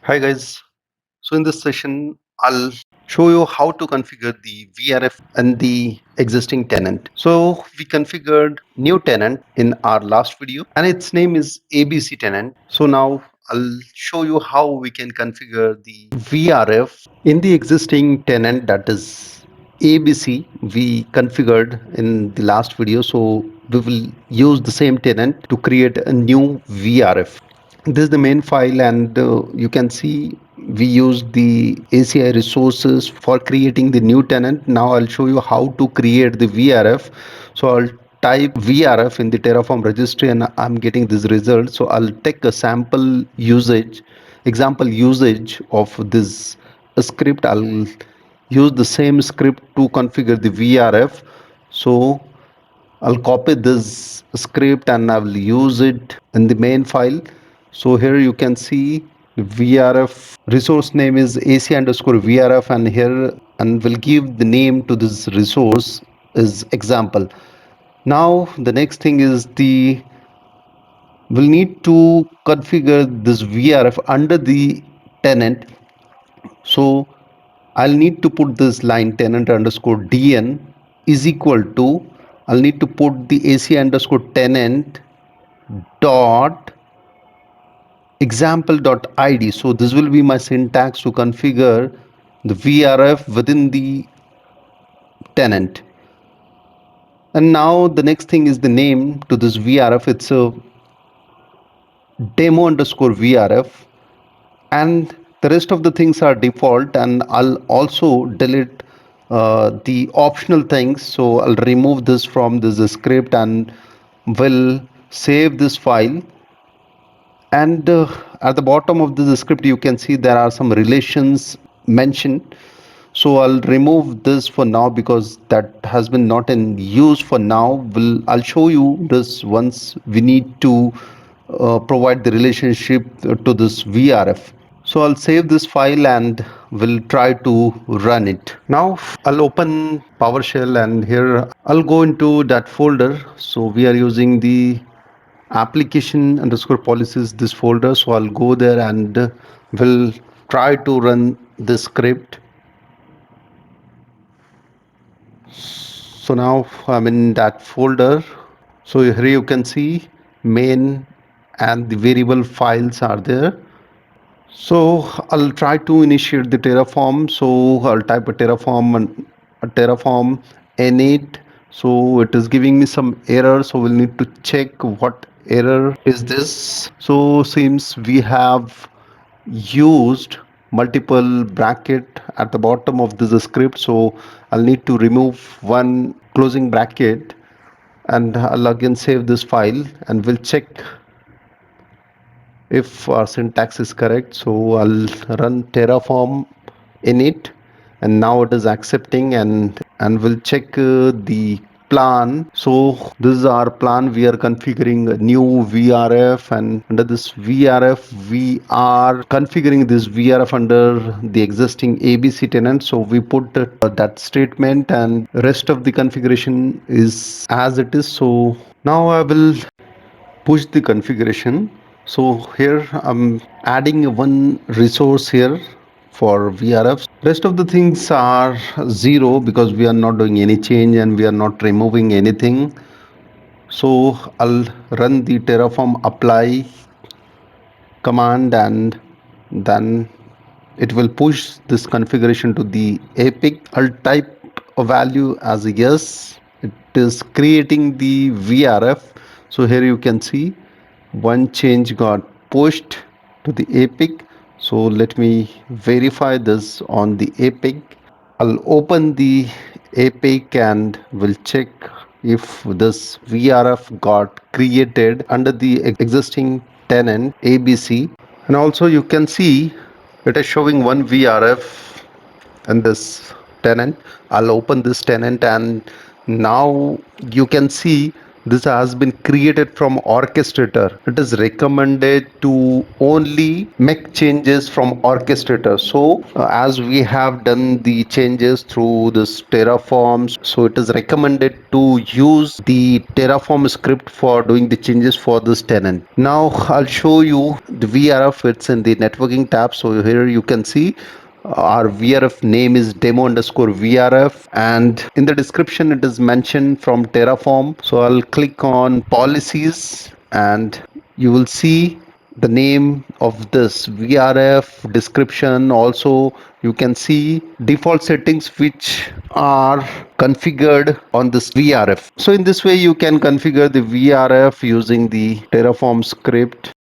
Hi guys. So in this session, I'll show you how to configure the VRF and the existing tenant. So we configured new tenant in our last video and its name is ABC tenant. So now I'll show you how we can configure the VRF in the existing tenant, that is ABC we configured in the last video. So we will use the same tenant to create a new VRF. This is the main file, and you can see we use the ACI resources for creating the new tenant. Now I'll show you how to create the VRF. So I'll type VRF in the Terraform registry and I'm getting this result. So I'll take a sample usage, example usage of this script. I'll use the same script to configure the VRF. So I'll copy this script and I will use it in the main file. So here you can see the VRF resource name is AC underscore VRF, and here and will give the name to this resource is example. Now the next thing is we'll need to configure this VRF under the tenant. So I'll need to put this line tenant underscore DN is equal to, I'll need to put the AC underscore tenant dot example dot id. So this will be my syntax to configure the VRF within the tenant. And now the next thing is the name to this VRF. It's a demo underscore VRF, and the rest of the things are default, and I'll also delete the optional things. So I'll remove this from this script and will save this file. And at the bottom of this script you can see there are some relations mentioned. So I'll remove this for now because that has been not in use for now. I'll show you this once we need to provide the relationship to this VRF. So I'll save this file and we'll try to run it. Now I'll open PowerShell and here I'll go into that folder. So we are using the application underscore policies, this folder. So I'll go there and will try to run the script. So now I'm in that folder. So here you can see main and the variable files are there. So I'll try to initiate the Terraform. So I'll type a Terraform and a Terraform init. So it is giving me some error. So we'll need to check what error is this. So seems we have used multiple bracket at the bottom of this script. So I'll need to remove one closing bracket and I'll again save this file and we'll check if our syntax is correct. So I'll run Terraform init and now it is accepting, and we'll check the plan. So this is our plan. We are configuring a new VRF, and under this VRF we are configuring this VRF under the existing ABC tenant. So we put that statement and rest of the configuration is as it is. So now I will push the configuration. So here I'm adding one resource here for VRFs. Rest of the things are zero because we are not doing any change and we are not removing anything. So I'll run the Terraform apply command and then it will push this configuration to the apic. I'll type a value as a yes. It is creating the VRF. So here you can see one change got pushed to the apic. So let me verify this on the apic. I'll open the apic and will check if this VRF got created under the existing tenant ABC. And also you can see it is showing one VRF in this tenant. I'll open this tenant and now you can see This has been created from orchestrator. It is recommended to only make changes from orchestrator. So as we have done the changes through this Terraform, so it is recommended to use the Terraform script for doing the changes for this tenant. Now I'll show you the VRF. It's in the networking tab. So here you can see our VRF name is demo underscore VRF, and in the description it is mentioned from Terraform. So I'll click on policies and you will see the name of this VRF description. Also you can see default settings which are configured on this VRF. So in this way you can configure the VRF using the Terraform script.